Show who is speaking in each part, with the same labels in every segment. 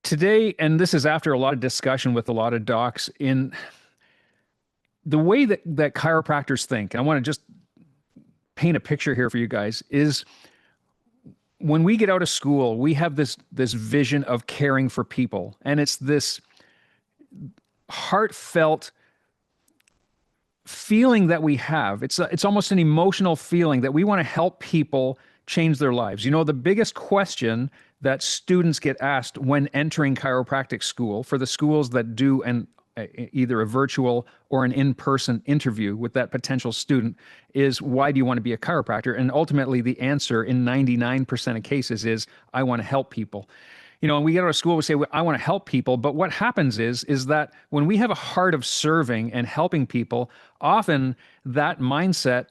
Speaker 1: Today, and this is after a lot of discussion with a lot of docs, in the way that chiropractors think, and I want to just paint a picture here for you guys, is when we get out of school, we have this vision of caring for people, and it's this heartfelt feeling that we have. It's almost an emotional feeling that we want to help people change their lives. You know, the biggest question that students get asked when entering chiropractic school, for the schools that do either a virtual or an in-person interview with that potential student, is why do you want to be a chiropractor? And ultimately the answer in 99% of cases is, I want to help people. You know, and we get out of school, we say, well, I want to help people. But what happens is that when we have a heart of serving and helping people, often that mindset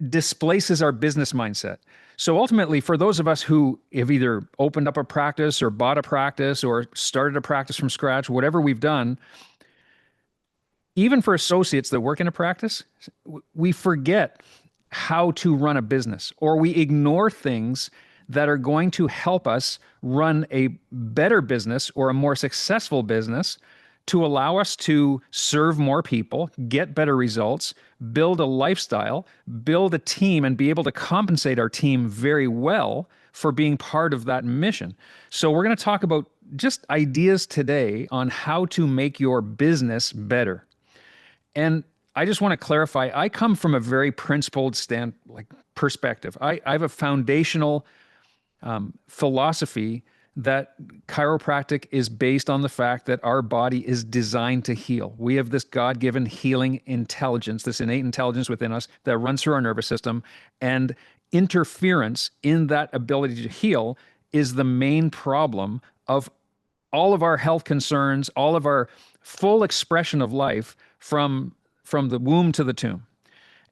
Speaker 1: displaces our business mindset. So ultimately, for those of us who have either opened up a practice or bought a practice or started a practice from scratch, whatever we've done, even for associates that work in a practice, we forget how to run a business, or we ignore things that are going to help us run a better business or a more successful business to allow us to serve more people, get better results, build a lifestyle, build a team, and be able to compensate our team very well for being part of that mission. So we're going to talk about just ideas today on how to make your business better. And I just want to clarify, I come from a very principled perspective. I have a foundational philosophy that chiropractic is based on the fact that our body is designed to heal. We have this God-given healing intelligence, this innate intelligence within us that runs through our nervous system, and interference in that ability to heal is the main problem of all of our health concerns, all of our full expression of life from the womb to the tomb.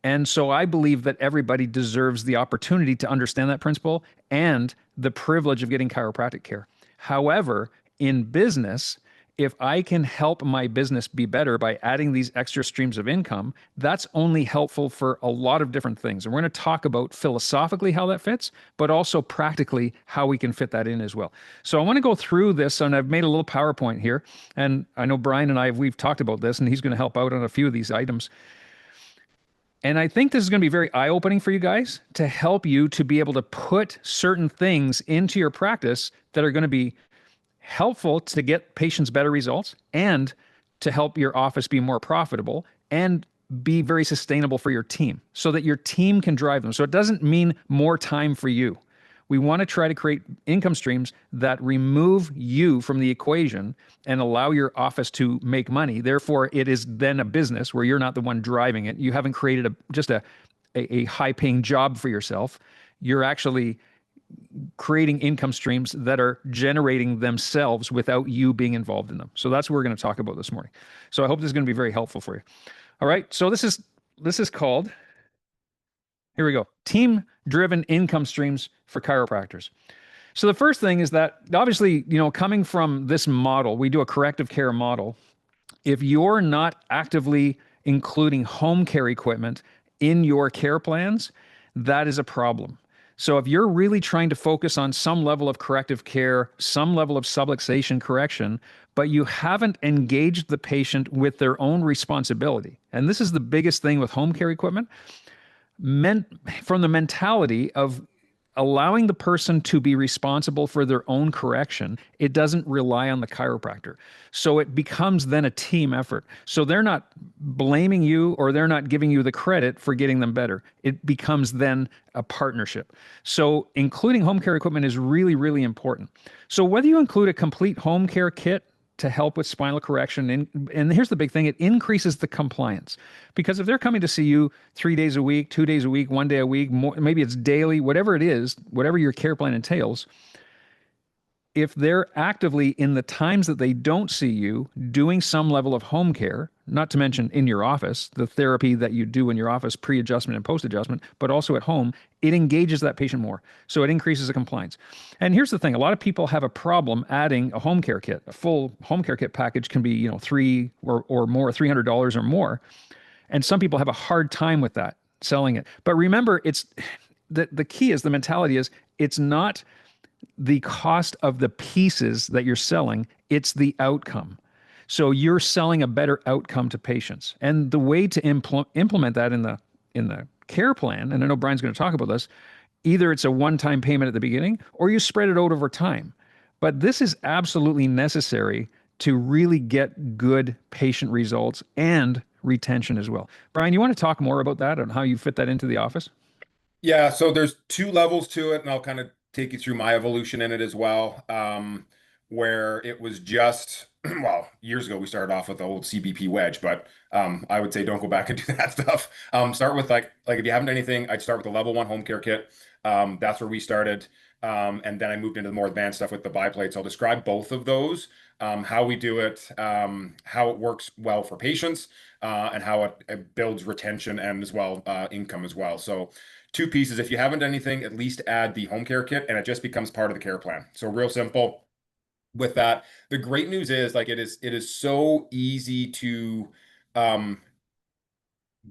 Speaker 1: And so I believe that everybody deserves the opportunity to understand that principle and the privilege of getting chiropractic care. However, in business, if I can help my business be better by adding these extra streams of income, that's only helpful for a lot of different things. And we're going to talk about philosophically how that fits, but also practically how we can fit that in as well. So I want to go through this, and I've made a little PowerPoint here. And I know Brian and we've talked about this, and he's going to help out on a few of these items. And I think this is going to be very eye-opening for you guys to help you to be able to put certain things into your practice that are going to be helpful to get patients better results and to help your office be more profitable and be very sustainable for your team so that your team can drive them. So it doesn't mean more time for you. We want to try to create income streams that remove you from the equation and allow your office to make money. Therefore, it is then a business where you're not the one driving it. You haven't created just a high-paying job for yourself. You're actually creating income streams that are generating themselves without you being involved in them. So that's what we're going to talk about this morning. So I hope this is going to be very helpful for you. All right. So this is called, here we go, team-driven income streams for chiropractors. So the first thing is that obviously, you know, coming from this model, we do a corrective care model. If you're not actively including home care equipment in your care plans, that is a problem. So if you're really trying to focus on some level of corrective care, some level of subluxation correction, but you haven't engaged the patient with their own responsibility, and this is the biggest thing with home care equipment, from the mentality of allowing the person to be responsible for their own correction, it doesn't rely on the chiropractor. So it becomes then a team effort. So they're not blaming you or they're not giving you the credit for getting them better. It becomes then a partnership. So including home care equipment is really, really important. So whether you include a complete home care kit to help with spinal correction, and here's the big thing, it increases the compliance. Because if they're coming to see you 3 days a week, 2 days a week, 1 day a week, maybe it's daily, whatever it is, whatever your care plan entails, if they're actively in the times that they don't see you doing some level of home care, not to mention in your office, the therapy that you do in your office, pre-adjustment and post-adjustment, but also at home, it engages that patient more. So it increases the compliance. And here's the thing, a lot of people have a problem adding a home care kit. A full home care kit package can be, you know, $300 or more, $300 or more. And some people have a hard time with that, selling it. But remember, it's the key is the mentality is it's not the cost of the pieces that you're selling, it's the outcome. So you're selling a better outcome to patients. And the way to implement that in the care plan, and I know Brian's going to talk about this, either it's a one-time payment at the beginning or you spread it out over time. But this is absolutely necessary to really get good patient results and retention as well. Brian, you want to talk more about that and how you fit that into the office?
Speaker 2: Yeah, so there's two levels to it, and I'll kind of take you through my evolution in it as well. Where it was just, well, years ago we started off with the old CBP wedge, but I would say don't go back and do that stuff. Start with like if you haven't done anything, I'd start with the level one home care kit. That's where we started. And then I moved into the more advanced stuff with the biplates. I'll describe both of those, how we do it, how it works well for patients, and how it builds retention and as well income as well. So two pieces. If you haven't done anything, at least add the home care kit and it just becomes part of the care plan. So real simple with that. The great news is like it is so easy to um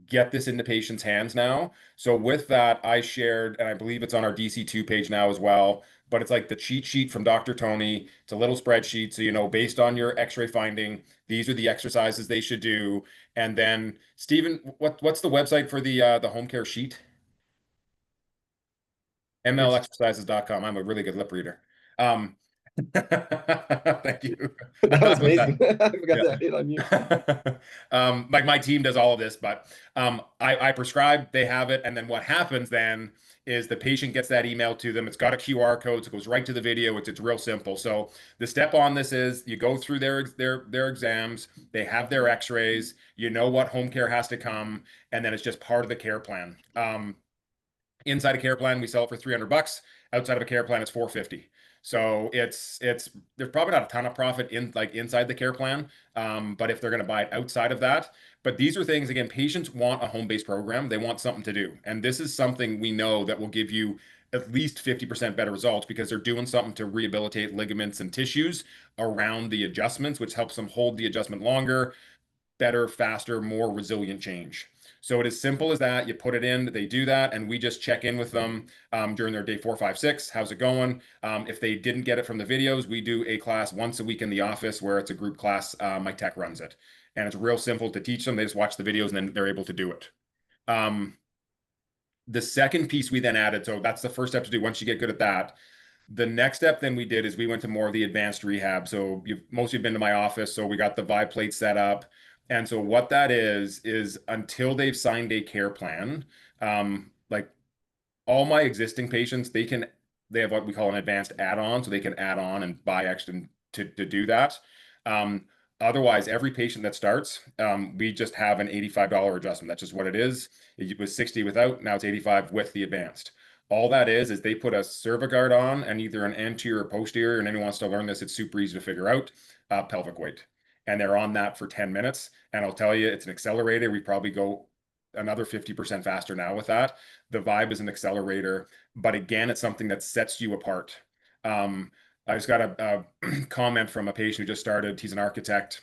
Speaker 2: get this into patients' hands now. So with that, I shared, and I believe it's on our DC2 page now as well, but it's like the cheat sheet from Dr. Tony. It's a little spreadsheet. So, based on your x-ray finding, these are the exercises they should do. And then, Stephen, what's the website for the home care sheet?
Speaker 1: It's
Speaker 2: mlexercises.com. I'm a really good lip reader. Um, thank you.
Speaker 3: That
Speaker 2: I'm
Speaker 3: was
Speaker 2: bad with
Speaker 3: amazing.
Speaker 2: that.
Speaker 3: I forgot
Speaker 2: Yeah.
Speaker 3: to hit on mute.
Speaker 2: Like my team does all of this, but I prescribe, they have it, and then what happens then is the patient gets that email to them. It's got a QR code, so it goes right to the video. It's real simple. So the step on this is you go through their exams, they have their X-rays, you know what home care has to come, and then it's just part of the care plan. Inside a care plan, we sell it for $300. Outside of a care plan, it's $450. So it's there's probably not a ton of profit in like inside the care plan, but if they're going to buy it outside of that, but these are things again, patients want a home-based program. They want something to do, and this is something we know that will give you at least 50% better results because they're doing something to rehabilitate ligaments and tissues around the adjustments, which helps them hold the adjustment longer, better, faster, more resilient change. So it is simple as that. You put it in, they do that, and we just check in with them during their day 4, 5, 6. How's it going? If they didn't get it from the videos, we do a class once a week in the office where it's a group class. My tech runs it, and it's real simple to teach them. They just watch the videos and then they're able to do it. Um, the second piece we then added, so that's the first step to do once you get good at that. The next step then we did is we went to more of the advanced rehab. So most of you have been to my office, so we got the vibe plate set up. And so what that is until they've signed a care plan, like all my existing patients, they have what we call an advanced add-on, so they can add on and buy extra to do that. Um, Otherwise, every patient that starts, we just have an $85 adjustment. That's just what it is. It was 60 without, now it's 85 with the advanced. All that is they put a cerviguard on and either an anterior or posterior, and anyone wants to learn this, it's super easy to figure out, pelvic weight. And they're on that for 10 minutes. And I'll tell you, it's an accelerator. We probably go another 50% faster now with that. The vibe is an accelerator, but again, it's something that sets you apart. I just got a comment from a patient who just started. He's an architect,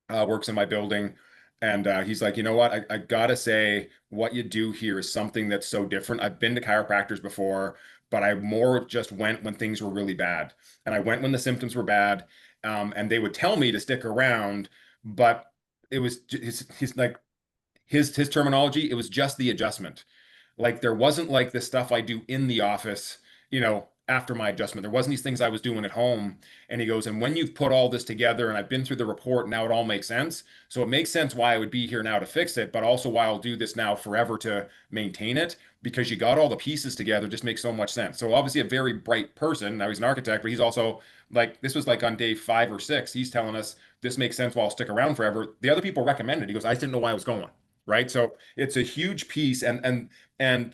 Speaker 2: works in my building. And he's like, you know what? I gotta say, what you do here is something that's so different. I've been to chiropractors before, but I more just went when things were really bad. And I went when the symptoms were bad. And they would tell me to stick around, but it was his like his terminology, it was just the adjustment. Like there wasn't like the stuff I do in the office, after my adjustment. There wasn't these things I was doing at home. And he goes, and when you've put all this together and I've been through the report, now it all makes sense. So it makes sense why I would be here now to fix it, but also why I'll do this now forever to maintain it because you got all the pieces together, just makes so much sense. So obviously a very bright person. Now he's an architect, but he's also like, this was like on day 5 or 6. He's telling us this makes sense while I'll stick around forever. The other people recommended. He goes, I just didn't know why I was going. Right. So it's a huge piece and it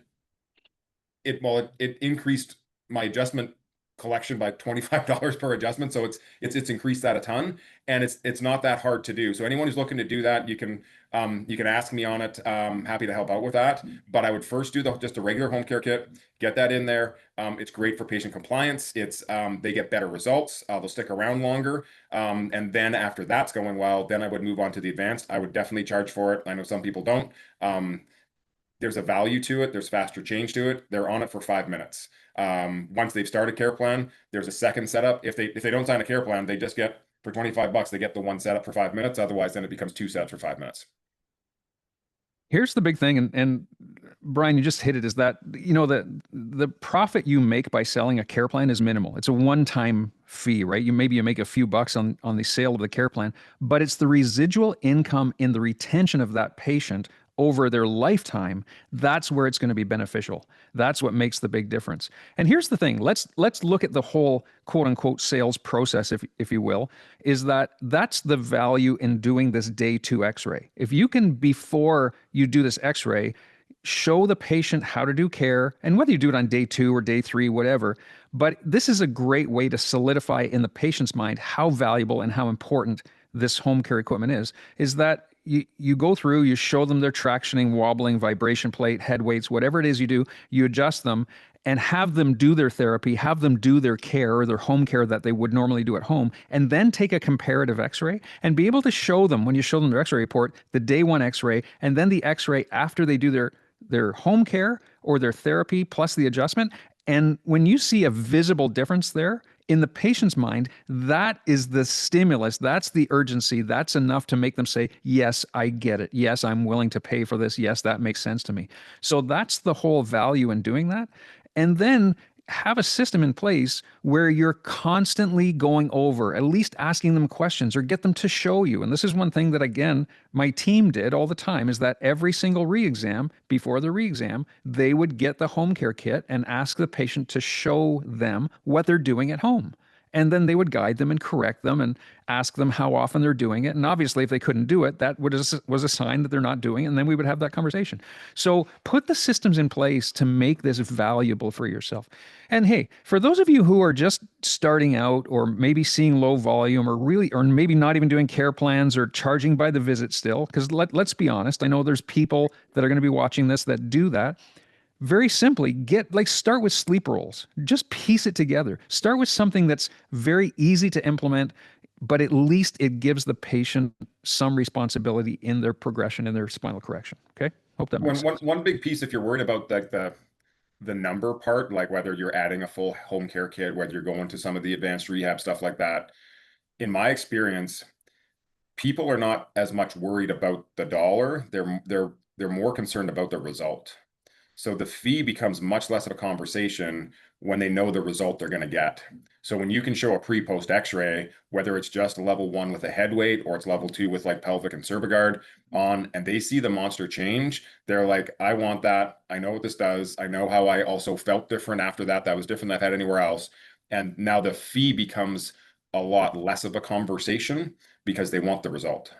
Speaker 2: increased my adjustment collection by $25 per adjustment. So it's increased that a ton, and it's not that hard to do. So anyone who's looking to do that, you can ask me on it. Happy to help out with that. But I would first do just a regular home care kit, get that in there. It's great for patient compliance. They get better results. They'll stick around longer. And then after that's going well, then I would move on to the advanced. I would definitely charge for it. I know some people don't. There's a value to it. There's faster change to it. They're on it for 5 minutes. Once they've started care plan, there's a second setup. If they don't sign a care plan, they just get for $25, they get the one setup for 5 minutes. Otherwise, then it becomes two sets for 5 minutes.
Speaker 1: Here's the big thing, and Brian, you just hit it, is that the profit you make by selling a care plan is minimal. It's a one-time fee, right? You make a few bucks on the sale of the care plan, but it's the residual income in the retention of that patient over their lifetime. That's where it's going to be beneficial. That's what makes the big difference. And here's the thing. Let's look at the whole quote unquote sales process, if you will, is that's the value in doing this day two x-ray. If you can, before you do this x-ray, show the patient how to do care, and whether you do it on day two or day three, whatever, but this is a great way to solidify in the patient's mind how valuable and how important this home care equipment is that you go through, you show them their tractioning, wobbling, vibration plate, head weights, whatever it is you do, you adjust them and have them do their therapy, have them do their care or their home care that they would normally do at home, and then take a comparative x-ray and be able to show them, when you show them their x-ray report, the day one x-ray, and then the x-ray after they do their home care or their therapy plus the adjustment. And when you see a visible difference there, in the patient's mind, that is the stimulus. That's the urgency. That's enough to make them say, yes, I get it. Yes, I'm willing to pay for this. Yes, that makes sense to me. So that's the whole value in doing that. And then have a system in place where you're constantly going over, at least asking them questions or get them to show you. And this is one thing that, again, my team did all the time, is that every single re-exam, before the re-exam, they would get the home care kit and ask the patient to show them what they're doing at home. And then they would guide them and correct them and ask them how often they're doing it. And obviously, if they couldn't do it, that was a sign that they're not doing it. And then we would have that conversation. So put the systems in place to make this valuable for yourself. And hey, for those of you who are just starting out or maybe seeing low volume or maybe not even doing care plans or charging by the visit still, because let's be honest, I know there's people that are going to be watching this that do that. Very simply, start with sleep rolls. Just piece it together. Start with something that's very easy to implement, but at least it gives the patient some responsibility in their progression, in their spinal correction. Okay? Hope that makes sense.
Speaker 2: One big piece, if you're worried about like the number part, like whether you're adding a full home care kit, whether you're going to some of the advanced rehab stuff like that, in my experience, people are not as much worried about the dollar. They're more concerned about the result. So the fee becomes much less of a conversation when they know the result they're going to get. So when you can show a pre-post x-ray, whether it's just level 1 with a head weight or it's level 2 with like pelvic and cerviguard on, and they see the monster change, they're like, I want that. I know what this does. I know how I also felt different after that. That was different than I've had anywhere else. And now the fee becomes a lot less of a conversation because they want the result.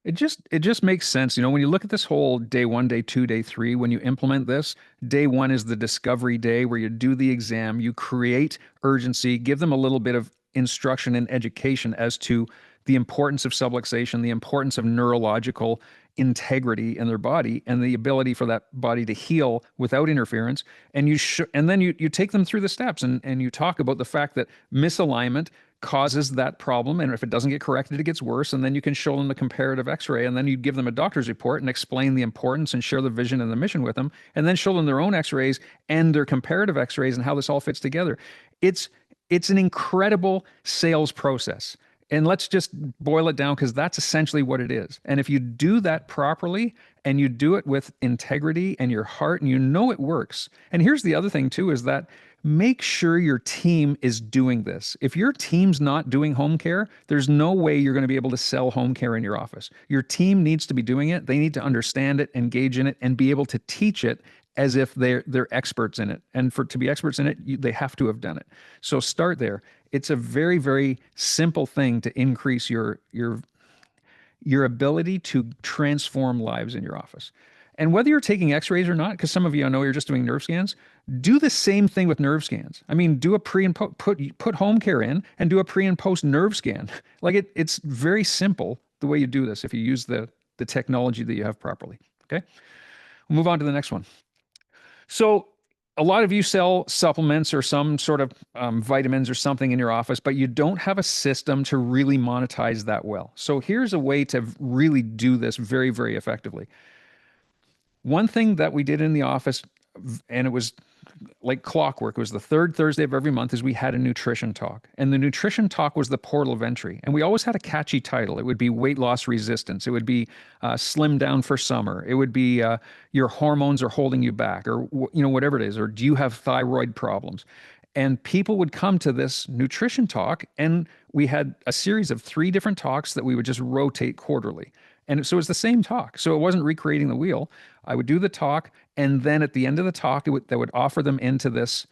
Speaker 1: It just makes sense. When you look at this whole day one, day two, day three, when you implement this, day one is the discovery day where you do the exam, you create urgency, give them a little bit of instruction and education as to the importance of subluxation, the importance of neurological integrity in their body and the ability for that body to heal without interference. And then you take them through the steps and you talk about the fact that misalignment causes that problem, and if it doesn't get corrected, it gets worse. And then you can show them the comparative x-ray, and then you give them a doctor's report and explain the importance and share the vision and the mission with them, and then show them their own x-rays and their comparative x-rays and how this all fits together. It's an incredible sales process. And let's just boil it down, because that's essentially what it is. And if you do that properly and you do it with integrity and your heart and it works. And here's the other thing too, is that make sure your team is doing this. If your team's not doing home care, there's no way you're going to be able to sell home care in your office. Your team needs to be doing it. They need to understand it, engage in it, and be able to teach it as if they're experts in it. And to be experts in it, they have to have done it. So start there. It's a very, very simple thing to increase your ability to transform lives in your office. And whether you're taking x-rays or not, because some of you, I know you're just doing nerve scans, do the same thing with nerve scans. I mean, do a pre and put home care in and do a pre and post nerve scan. Like it's very simple the way you do this if you use the technology that you have properly. Okay. We'll move on to the next one. So a lot of you sell supplements or some sort of vitamins or something in your office, but you don't have a system to really monetize that well. So here's a way to really do this very, very effectively. One thing that we did in the office, and it was like clockwork, it was the third Thursday of every month, is we had a nutrition talk. And the nutrition talk was the portal of entry. And we always had a catchy title. It would be weight loss resistance. It would be slim down for summer. It would be your hormones are holding you back, or whatever it is, or do you have thyroid problems? And people would come to this nutrition talk, and we had a series of 3 different talks that we would just rotate quarterly. And so it was the same talk. So it wasn't recreating the wheel. I would do the talk, and then at the end of the talk, that would offer them into this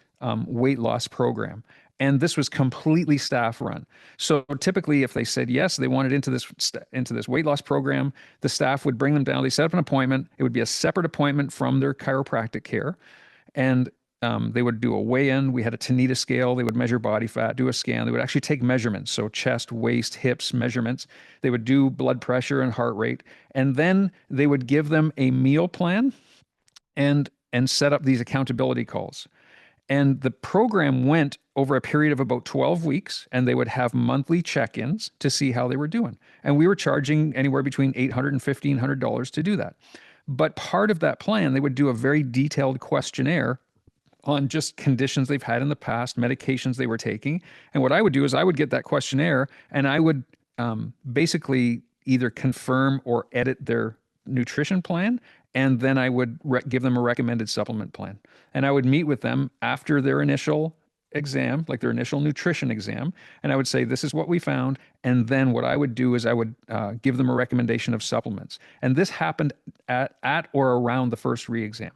Speaker 1: weight loss program. And this was completely staff run. So typically, if they said yes, they wanted into this weight loss program, the staff would bring them down. They set up an appointment. It would be a separate appointment from their chiropractic care, and they would do a weigh-in. We had a Tanita scale. They would measure body fat, do a scan. They would actually take measurements, so chest, waist, hips measurements. They would do blood pressure and heart rate, and then they would give them a meal plan and set up these accountability calls. And the program went over a period of about 12 weeks, and they would have monthly check-ins to see how they were doing. And we were charging anywhere between $800 and $1,500 to do that. But part of that plan, they would do a very detailed questionnaire on just conditions they've had in the past, medications they were taking. And what I would do is I would get that questionnaire, and I would basically either confirm or edit their nutrition plan. And then I would give them a recommended supplement plan. And I would meet with them after their initial exam, like their initial nutrition exam. And I would say, this is what we found. And then what I would do is I would give them a recommendation of supplements. And this happened at or around the first re-exam.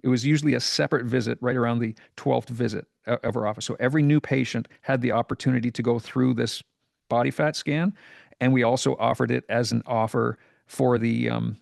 Speaker 1: It was usually a separate visit right around the 12th visit of our office. So every new patient had the opportunity to go through this body fat scan. And we also offered it as an offer for the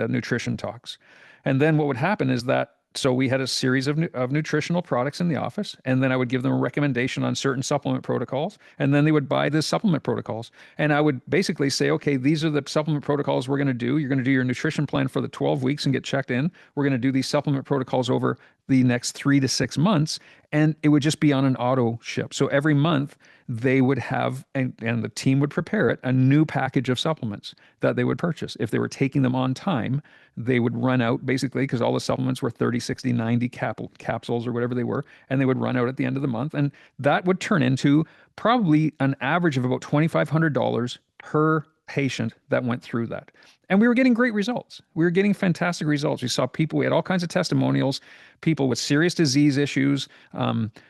Speaker 1: nutrition talks. And then what would happen is that, so we had a series of nutritional products in the office, and then I would give them a recommendation on certain supplement protocols, and then they would buy the supplement protocols. And I would basically say, okay, these are the supplement protocols we're going to do. You're going to do your nutrition plan for the 12 weeks and get checked in. We're going to do these supplement protocols over the next 3 to 6 months, and it would just be on an auto ship. So every month they would have, and the team would prepare it, a new package of supplements that they would purchase. If they were taking them on time, they would run out basically, because all the supplements were 30, 60, 90 capsules or whatever they were, and they would run out at the end of the month. And that would turn into probably an average of about $2,500 per patient that went through that. And we were getting great results. We were getting fantastic results. We saw people, we had all kinds of testimonials, people with serious disease issues,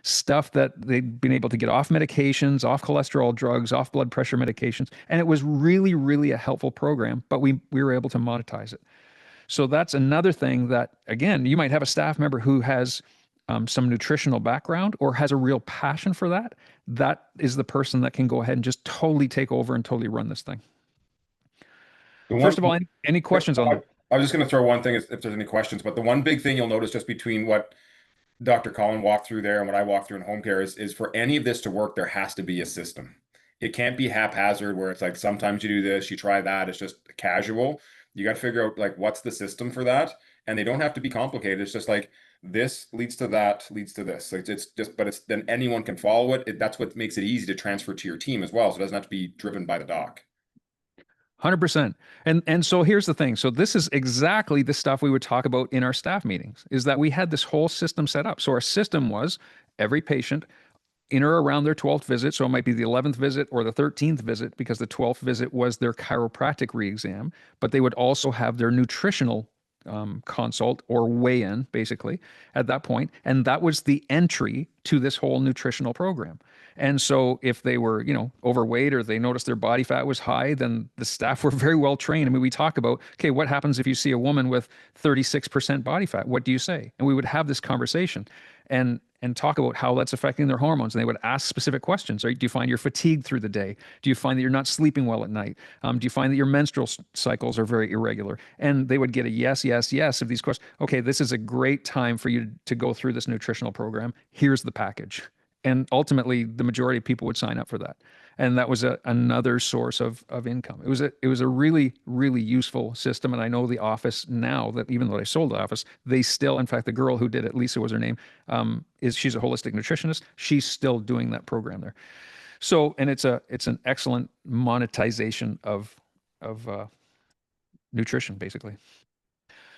Speaker 1: stuff that they'd been able to get off medications, off cholesterol drugs, off blood pressure medications. And it was really, really a helpful program, but we were able to monetize it. So that's another thing that, again, you might have a staff member who has some nutritional background or has a real passion for that. That is the person that can go ahead and just totally take over and totally run this thing.
Speaker 2: The
Speaker 1: First
Speaker 2: one,
Speaker 1: of all, any questions on that?
Speaker 2: I was just going to throw one thing if there's any questions, but the one big thing you'll notice just between what Dr. Colin walked through there and what I walked through in home care is for any of this to work, there has to be a system. It can't be haphazard where it's like sometimes you do this, you try that, it's just casual. You got to figure out like what's the system for that, and they don't have to be complicated. It's just like this leads to that, leads to this. Like it's just, but it's then anyone can follow it. That's what makes it easy to transfer to your team as well. So it doesn't have to be driven by the doc.
Speaker 1: 100%. And so here's the thing. So this is exactly the stuff we would talk about in our staff meetings, is that we had this whole system set up. So our system was every patient in or around their 12th visit. So it might be the 11th visit or the 13th visit, because the 12th visit was their chiropractic re-exam, but they would also have their nutritional consult or weigh-in basically at that point. And that was the entry to this whole nutritional program. And so if they were, overweight or they noticed their body fat was high, then the staff were very well trained. I mean, we talk about, okay, what happens if you see a woman with 36% body fat? What do you say? And we would have this conversation and talk about how that's affecting their hormones. And they would ask specific questions. Right? Do you find you're fatigued through the day? Do you find that you're not sleeping well at night? Do you find that your menstrual cycles are very irregular? And they would get a yes, yes, yes of these questions. Okay, this is a great time for you to go through this nutritional program. Here's the package. And ultimately, the majority of people would sign up for that. And that was another source of income. It was a really, really useful system. And I know the office now, that even though I sold the office, they still, in fact, the girl who did it, Lisa was her name, she's a holistic nutritionist. She's still doing that program there. So, and it's an excellent monetization of nutrition, basically.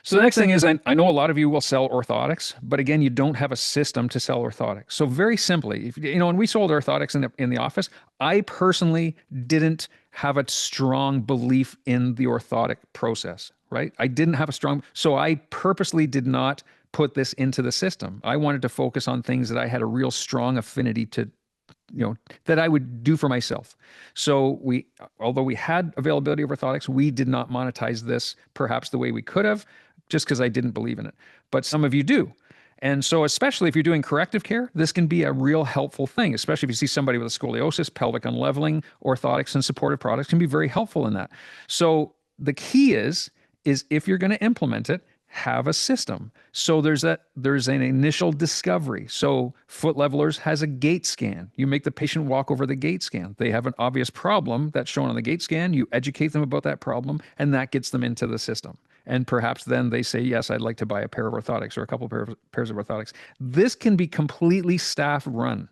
Speaker 1: So the next thing is I know a lot of you will sell orthotics, but again, you don't have a system to sell orthotics. So very simply, if, you know, when we sold orthotics in the office, I personally didn't have a strong belief in the orthotic process, right? I didn't have a strong, so I purposely did not put this into the system. I wanted to focus on things that I had a real strong affinity to, you know, that I would do for myself. So we, although we had availability of orthotics, we did not monetize this perhaps the way we could have, just because I didn't believe in it. But some of you do. And so, especially if you're doing corrective care, this can be a real helpful thing, especially if you see somebody with a scoliosis, pelvic unleveling, orthotics and supportive products can be very helpful in that. So the key is if you're going to implement it, have a system. So there's an initial discovery. So Foot Levelers has a gait scan. You make the patient walk over the gait scan. They have an obvious problem that's shown on the gait scan. You educate them about that problem, and that gets them into the system. And perhaps then they say, yes, I'd like to buy a pair of orthotics or a couple pairs of orthotics. This can be completely staff run.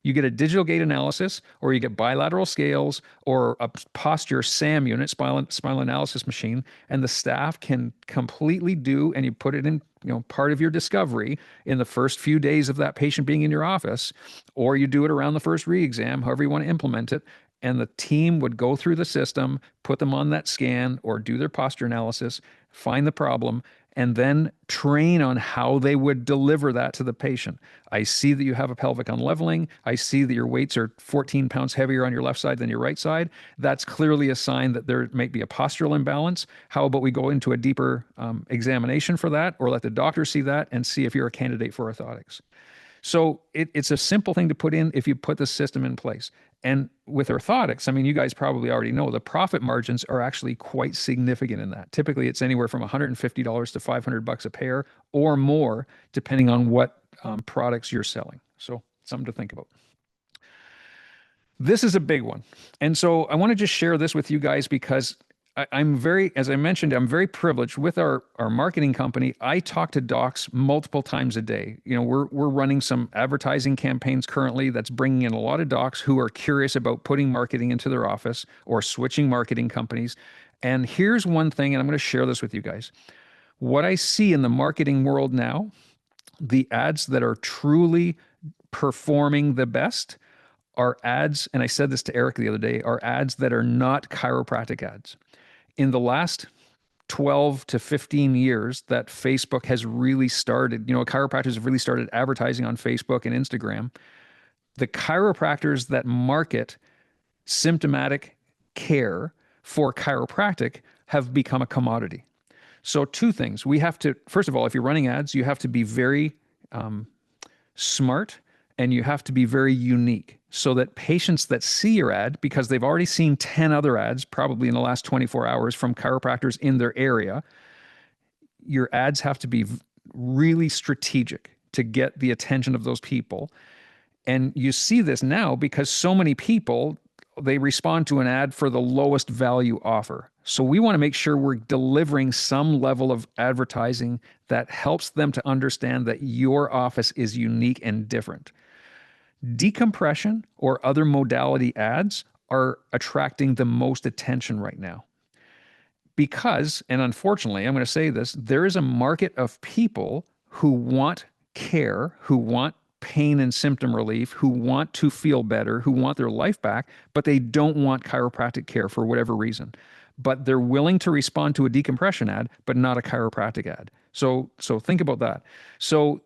Speaker 1: You get a digital gait analysis, or you get bilateral scales, or a posture SAM unit, spinal analysis machine, and the staff can completely do, and you put it in, you know, part of your discovery in the first few days of that patient being in your office, or you do it around the first re-exam, however you want to implement it. And the team would go through the system, put them on that scan, or do their posture analysis, find the problem, and then train on how they would deliver that to the patient. I see that you have a pelvic unleveling. I see that your weights are 14 pounds heavier on your left side than your right side. That's clearly a sign that there might be a postural imbalance. How about we go into a deeper examination for that, or let the doctor see that and see if you're a candidate for orthotics. So it's a simple thing to put in if you put the system in place. And with orthotics, I mean, you guys probably already know the profit margins are actually quite significant in that. Typically, it's anywhere from $150 to $500 a pair or more, depending on what products you're selling. So something to think about. This is a big one. And so I want to just share this with you guys because I'm very, as I mentioned, I'm very privileged with our marketing company. I talk to docs multiple times a day. You know, we're running some advertising campaigns currently that's bringing in a lot of docs who are curious about putting marketing into their office or switching marketing companies. And here's one thing, and I'm going to share this with you guys. What I see in the marketing world now, the ads that are truly performing the best are ads, and I said this to Eric the other day, are ads that are not chiropractic ads. In the last 12 to 15 years that Facebook has really started, you know, chiropractors have really started advertising on Facebook and Instagram. The chiropractors that market symptomatic care for chiropractic have become a commodity. So two things. We have to, first of all, if you're running ads, you have to be very smart, and you have to be very unique so that patients that see your ad, because they've already seen 10 other ads, probably in the last 24 hours from chiropractors in their area, your ads have to be really strategic to get the attention of those people. And you see this now because so many people, they respond to an ad for the lowest value offer. So we want to make sure we're delivering some level of advertising that helps them to understand that your office is unique and different. Decompression or other modality ads are attracting the most attention right now because, and unfortunately, I'm going to say this, there is a market of people who want care, who want pain and symptom relief, who want to feel better, who want their life back, but they don't want chiropractic care for whatever reason. But they're willing to respond to a decompression ad, but not a chiropractic ad. So think about that. So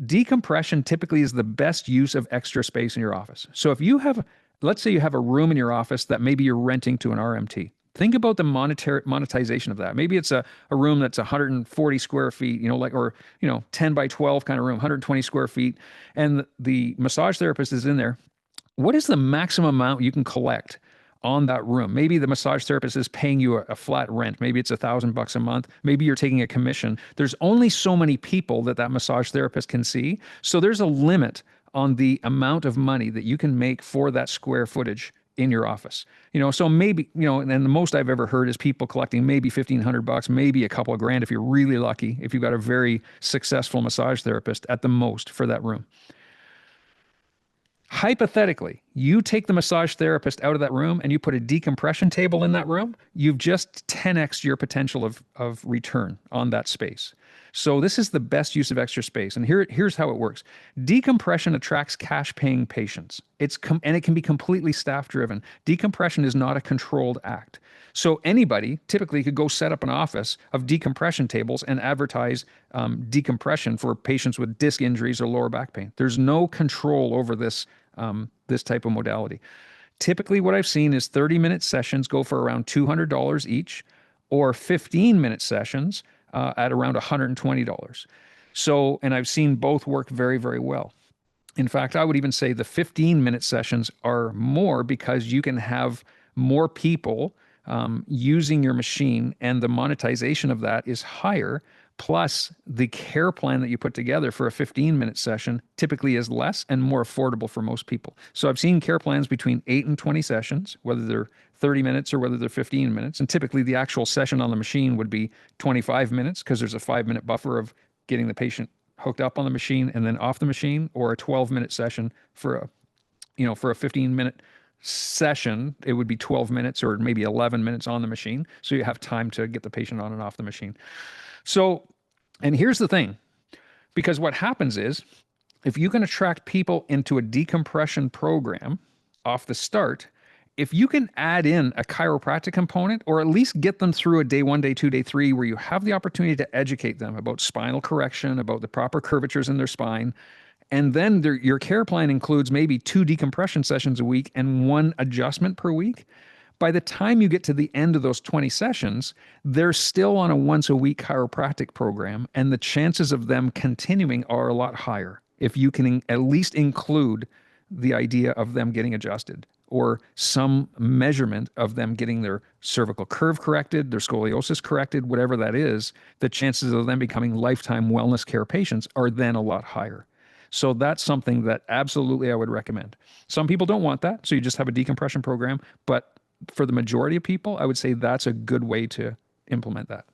Speaker 1: decompression typically is the best use of extra space in your office. So if you have, let's say you have a room in your office that maybe you're renting to an RMT. Think about the monetization of that. Maybe it's a room that's 140 square feet, you know, like, or, you know, 10 by 12 kind of room, 120 square feet. And the massage therapist is in there. What is the maximum amount you can collect on that room? Maybe the massage therapist is paying you a flat rent. Maybe it's $1,000 a month. Maybe you're taking a commission. There's only so many people that massage therapist can see. So there's a limit on the amount of money that you can make for that square footage in your office. You know, so maybe, you know, and the most I've ever heard is people collecting maybe $1,500, maybe a couple of grand if you're really lucky, if you've got a very successful massage therapist at the most for that room. Hypothetically, you take the massage therapist out of that room and you put a decompression table in that room, you've just 10x your potential of return on that space. So this is the best use of extra space. And here's how it works. Decompression attracts cash paying patients. And it can be completely staff driven. Decompression is not a controlled act. So anybody typically could go set up an office of decompression tables and advertise decompression for patients with disc injuries or lower back pain. There's no control over this type of modality. Typically, what I've seen is 30-minute sessions go for around $200 each, or 15-minute sessions at around $120. So, and I've seen both work very, very well. In fact, I would even say the 15-minute sessions are more because you can have more people using your machine, and the monetization of that is higher. Plus, the care plan that you put together for a 15-minute session typically is less and more affordable for most people. So I've seen care plans between 8 and 20 sessions, whether they're 30 minutes or whether they're 15 minutes. And typically the actual session on the machine would be 25 minutes because there's a 5-minute buffer of getting the patient hooked up on the machine and then off the machine, or a 12-minute session for a 15-minute session. It would be 12 minutes or maybe 11 minutes on the machine. So you have time to get the patient on and off the machine. So, and here's the thing, because what happens is if you can attract people into a decompression program off the start, if you can add in a chiropractic component, or at least get them through a day 1, day 2, day 3, where you have the opportunity to educate them about spinal correction, about the proper curvatures in their spine, and then your care plan includes maybe 2 decompression sessions a week and 1 adjustment per week. By the time you get to the end of those 20 sessions, they're still on a once a week chiropractic program, and the chances of them continuing are a lot higher if you can at least include the idea of them getting adjusted, or some measurement of them getting their cervical curve corrected, their scoliosis corrected, whatever that is. The chances of them becoming lifetime wellness care patients are then a lot higher. So that's something that absolutely I would recommend. Some people don't want that, so you just have a decompression program, but for the majority of people, I would say that's a good way to implement that.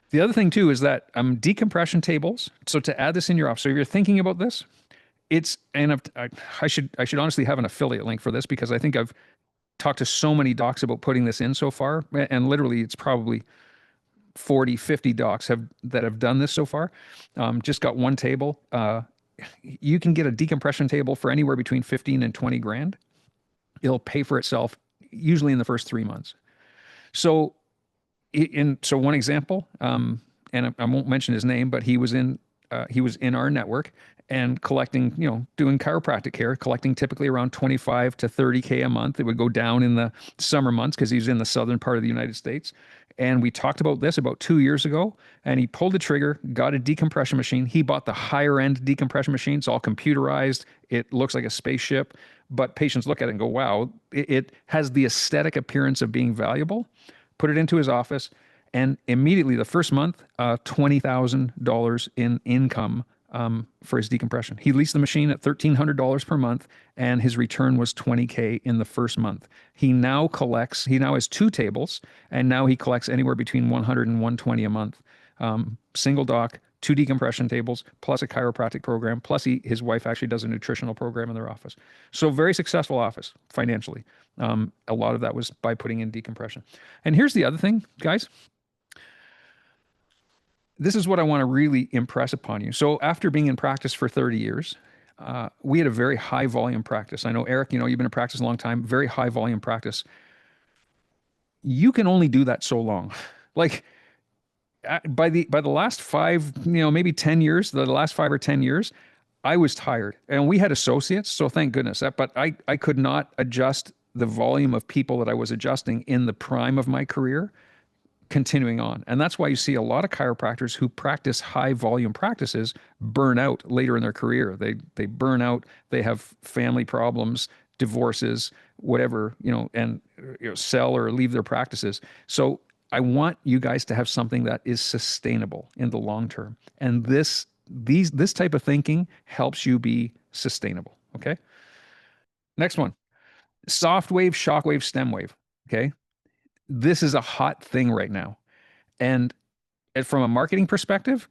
Speaker 1: The other thing too is that decompression tables. So to add this in your office, so if you're thinking about this, I should honestly have an affiliate link for this, because I think I've talked to so many docs about putting this in so far, and literally it's probably 40, 50 docs that have done this so far. Just got one table. You can get a decompression table for anywhere between 15 and 20 grand. It'll pay for itself usually in the first 3 months. So, so one example, and I won't mention his name, but he was in our network and collecting, doing chiropractic care, collecting typically around 25 to 30K a month. It would go down in the summer months because he's in the southern part of the United States. And we talked about this about 2 years ago, and he pulled the trigger, got a decompression machine. He bought the higher end decompression machine. It's all computerized. It looks like a spaceship, but patients look at it and go, wow, it has the aesthetic appearance of being valuable. Put it into his office, and immediately the first month, $20,000 in income for his decompression. He leased the machine at $1,300 per month, and his return was 20K in the first month. He now has 2 tables, and now he collects anywhere between 100 and 120 a month. Single doc, 2 decompression tables, plus a chiropractic program, plus his wife actually does a nutritional program in their office. So very successful office financially. A lot of that was by putting in decompression. And here's the other thing, guys. This is what I want to really impress upon you. So after being in practice for 30 years, we had a very high volume practice. I know, Eric, you've been in practice a long time, very high volume practice. You can only do that so long. Like by the last 5, maybe 10 years, the last 5 or 10 years, I was tired, and we had associates. So thank goodness that, but I could not adjust the volume of people that I was adjusting in the prime of my career continuing on. And that's why you see a lot of chiropractors who practice high volume practices burn out later in their career. They burn out, they have family problems, divorces, whatever, and sell or leave their practices. So I want you guys to have something that is sustainable in the long term. And this type of thinking helps you be sustainable. Okay. Next one, soft wave, shock wave, stem wave. Okay. This is a hot thing right now. And from a marketing perspective,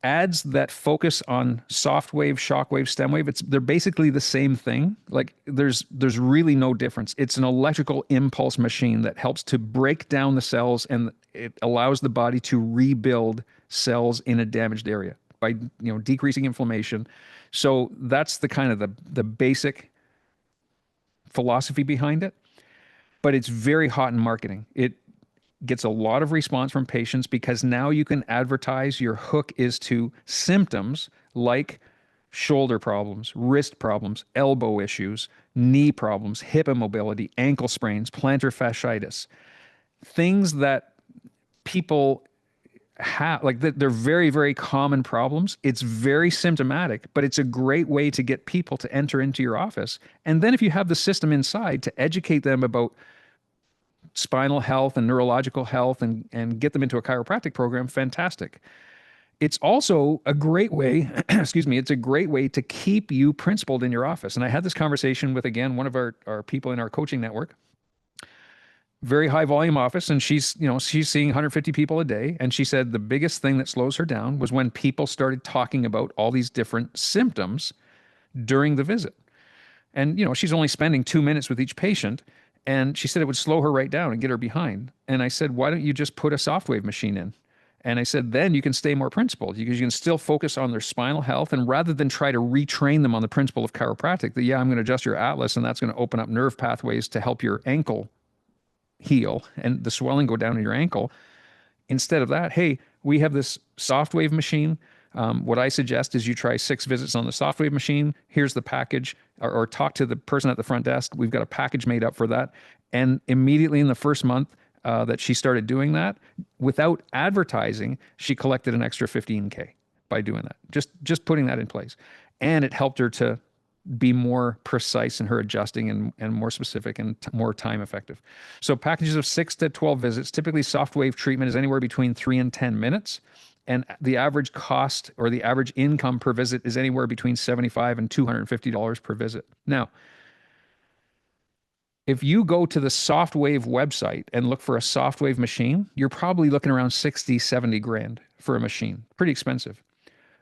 Speaker 1: ads that focus on soft wave, shock wave, stem wave, they're basically the same thing. Like there's really no difference. It's an electrical impulse machine that helps to break down the cells, and it allows the body to rebuild cells in a damaged area by decreasing inflammation. So that's the kind of the basic philosophy behind it. But it's very hot in marketing. It gets a lot of response from patients because now you can advertise. Your hook is to symptoms like shoulder problems, wrist problems, elbow issues, knee problems, hip immobility, ankle sprains, plantar fasciitis, things that people have, like they're very, very common problems. It's very symptomatic, but it's a great way to get people to enter into your office. And then if you have the system inside to educate them about spinal health and neurological health, and get them into a chiropractic program, fantastic. It's also a great way, excuse me, it's a great way to keep you principled in your office. And I had this conversation with, again, one of our people in our coaching network, very high volume office. And she's seeing 150 people a day. And she said the biggest thing that slows her down was when people started talking about all these different symptoms during the visit. And, she's only spending 2 minutes with each patient. And she said it would slow her right down and get her behind. And I said, why don't you just put a soft wave machine in? And I said, then you can stay more principled because you can still focus on their spinal health. And rather than try to retrain them on the principle of chiropractic, that, yeah, I'm going to adjust your atlas and that's going to open up nerve pathways to help your ankle heal and the swelling go down in your ankle. Instead of that, hey, we have this soft wave machine. What I suggest is you try 6 visits on the soft wave machine. Here's the package, or talk to the person at the front desk. We've got a package made up for that. And immediately in the first month that she started doing that, without advertising, she collected an extra $15K by doing that. Just putting that in place. And it helped her to be more precise in her adjusting and more specific and more time effective. So packages of 6 to 12 visits, typically soft wave treatment is anywhere between 3 and 10 minutes. And the average cost or the average income per visit is anywhere between $75 and $250 per visit. Now, if you go to the Softwave website and look for a Softwave machine, you're probably looking around 60, 70 grand for a machine. Pretty expensive.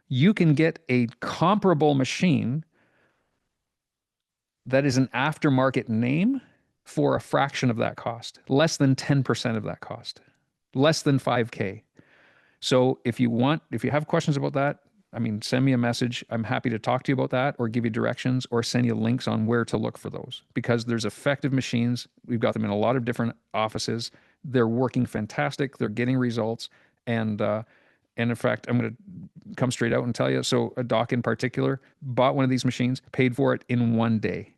Speaker 1: You can get a comparable machine that is an aftermarket name for a fraction of that cost, less than 10% of that cost, less than 5K. So if you have questions about that, send me a message. I'm happy to talk to you about that or give you directions or send you links on where to look for those, because there's effective machines. We've got them in a lot of different offices. They're working fantastic. They're getting results. And in fact, I'm going to come straight out and tell you. So a doc in particular bought one of these machines, paid for it in one day,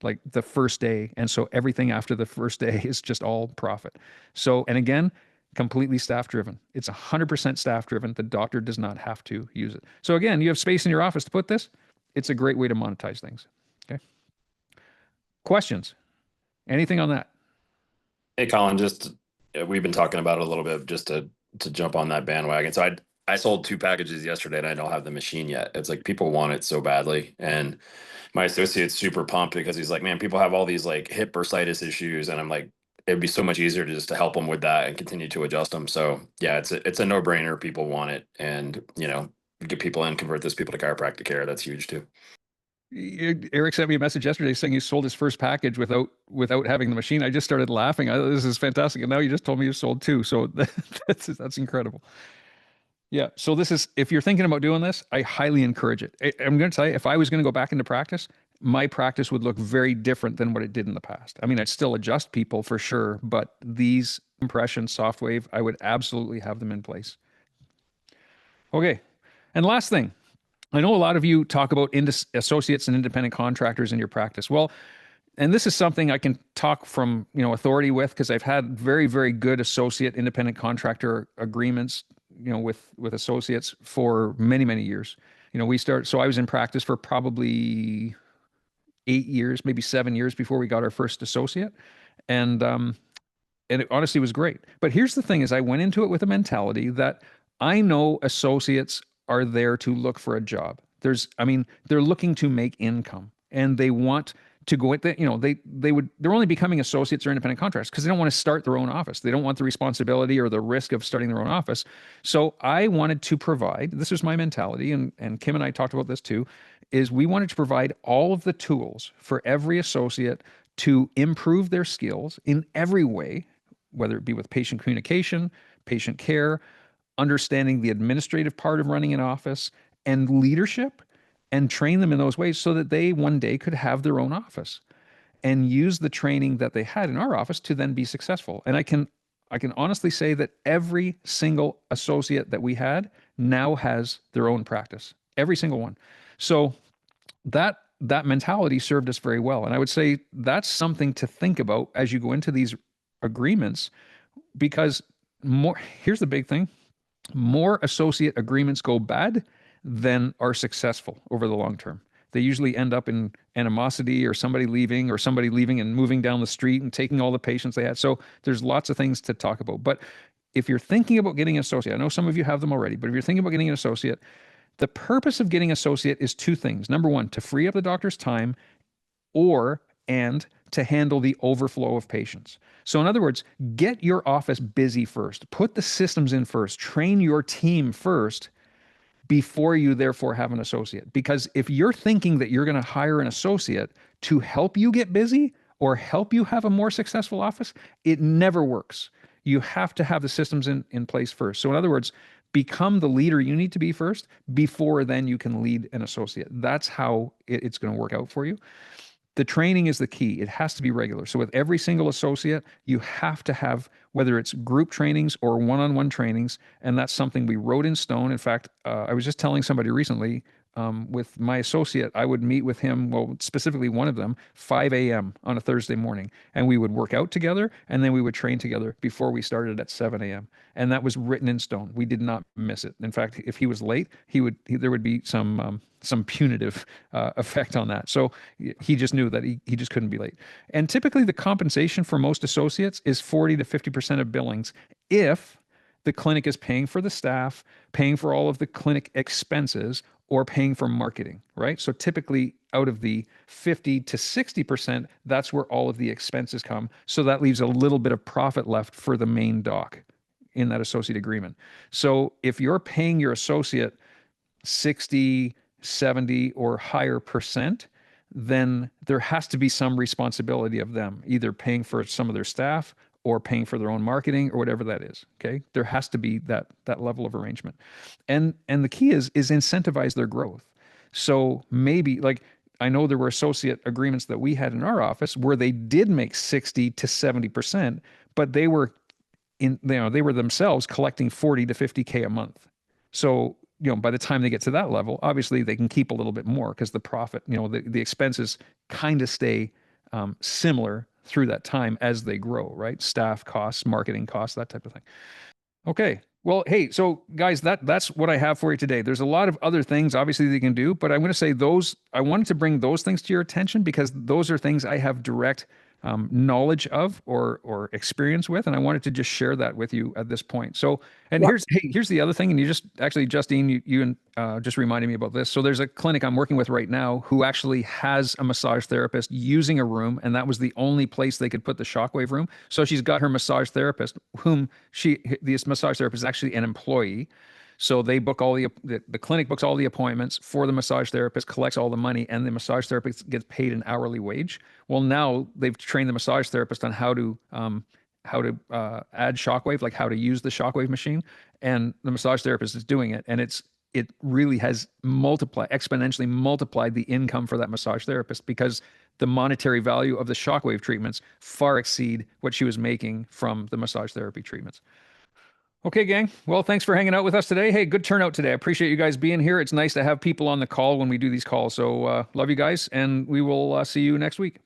Speaker 1: like the first day. And so everything after the first day is just all profit. So, and again, completely staff driven. It's 100% staff driven. The doctor does not have to use it. So again, you have space in your office to put this. It's a great way to monetize things. Okay. Questions? Anything on that?
Speaker 3: Hey, Colin, we've been talking about it a little bit just to jump on that bandwagon. So I sold 2 packages yesterday and I don't have the machine yet. It's like people want it so badly. And my associate's super pumped because he's like, man, people have all these like hip bursitis issues. And I'm like, it'd be so much easier to help them with that and continue to adjust them. So yeah, it's a no brainer. People want it, and get people in, convert those people to chiropractic care. That's huge too.
Speaker 1: Eric sent me a message yesterday saying he sold his first package without having the machine. I just started laughing. This is fantastic. And now you just told me you sold 2. So that's incredible. Yeah. So if you're thinking about doing this, I highly encourage it. I'm going to tell you, if I was going to go back into practice, my practice would look very different than what it did in the past. I'd still adjust people for sure, but these impressions, soft wave, I would absolutely have them in place. Okay. And last thing, I know a lot of you talk about associates and independent contractors in your practice. Well, and this is something I can talk from, authority with, because I've had very, very good associate independent contractor agreements, with associates for many, many years. So I was in practice for probably 8 years, maybe 7 years before we got our first associate. And it honestly was great. But here's the thing is I went into it with a mentality that I know associates are there to look for a job. They're looking to make income, and they want to go at the, they're only becoming associates or independent contractors because they don't want to start their own office. They don't want the responsibility or the risk of starting their own office. So I wanted to provide, this was my mentality, and Kim and I talked about this too, is we wanted to provide all of the tools for every associate to improve their skills in every way, whether it be with patient communication, patient care, understanding the administrative part of running an office, and leadership, and train them in those ways so that they one day could have their own office and use the training that they had in our office to then be successful. And I can honestly say that every single associate that we had now has their own practice, every single one. So that mentality served us very well. And I would say that's something to think about as you go into these agreements, because here's the big thing: more associate agreements go bad than are successful over the long term. They usually end up in animosity, or somebody leaving and moving down the street and taking all the patients they had. So there's lots of things to talk about. But if you're thinking about getting an associate, I know some of you have them already, but if you're thinking about getting an associate, the purpose of getting associate is two things. Number one, to free up the doctor's time, and to handle the overflow of patients. So in other words, get your office busy first, put the systems in first, train your team first before you therefore have an associate. Because if you're thinking that you're going to hire an associate to help you get busy or help you have a more successful office, it never works. You have to have the systems in place first. So in other words, become the leader you need to be first before then you can lead an associate. That's how it's going to work out for you. The training is the key. It has to be regular. So with every single associate, you have to have, whether it's group trainings or one-on-one trainings, and that's something we wrote in stone. In fact, I was just telling somebody recently, with my associate, I would meet with him, well, specifically one of them, 5 a.m. on a Thursday morning, and we would work out together, and then we would train together before we started at 7 a.m. And that was written in stone. We did not miss it. In fact, if he was late, there would be some punitive effect on that. So he just knew that he just couldn't be late. And typically the compensation for most associates is 40 to 50% of billings if the clinic is paying for the staff, paying for all of the clinic expenses, or paying for marketing, right? So typically out of the 50 to 60%, that's where all of the expenses come. So that leaves a little bit of profit left for the main doc in that associate agreement. So if you're paying your associate 60, 70 or higher percent, then there has to be some responsibility of them, either paying for some of their staff or paying for their own marketing or whatever that is. Okay. There has to be that level of arrangement. And the key is incentivize their growth. So maybe, like, I know there were associate agreements that we had in our office where they did make 60 to 70%, but they were they were themselves collecting 40 to 50K a month. So, by the time they get to that level, obviously they can keep a little bit more because the profit, the expenses kind of stay similar through that time as they grow, right? Staff costs, marketing costs, that type of thing. Okay. Well, hey, so guys, that's what I have for you today. There's a lot of other things obviously that you can do, but I'm going to say I wanted to bring those things to your attention because those are things I have direct knowledge of or experience with, and I wanted to just share that with you at this point. So, and here's the other thing, and you just actually, Justine, you just reminded me about this. So there's a clinic I'm working with right now who actually has a massage therapist using a room, and that was the only place they could put the shockwave room. So she's got her massage therapist, this massage therapist is actually an employee. So they book all the clinic books all the appointments for the massage therapist, collects all the money, and the massage therapist gets paid an hourly wage. Well, now they've trained the massage therapist on how to add shockwave, like how to use the shockwave machine, and the massage therapist is doing it, and it really has exponentially multiplied the income for that massage therapist because the monetary value of the shockwave treatments far exceed what she was making from the massage therapy treatments. Okay, gang. Well, thanks for hanging out with us today. Hey, good turnout today. I appreciate you guys being here. It's nice to have people on the call when we do these calls. So love you guys, and we will see you next week.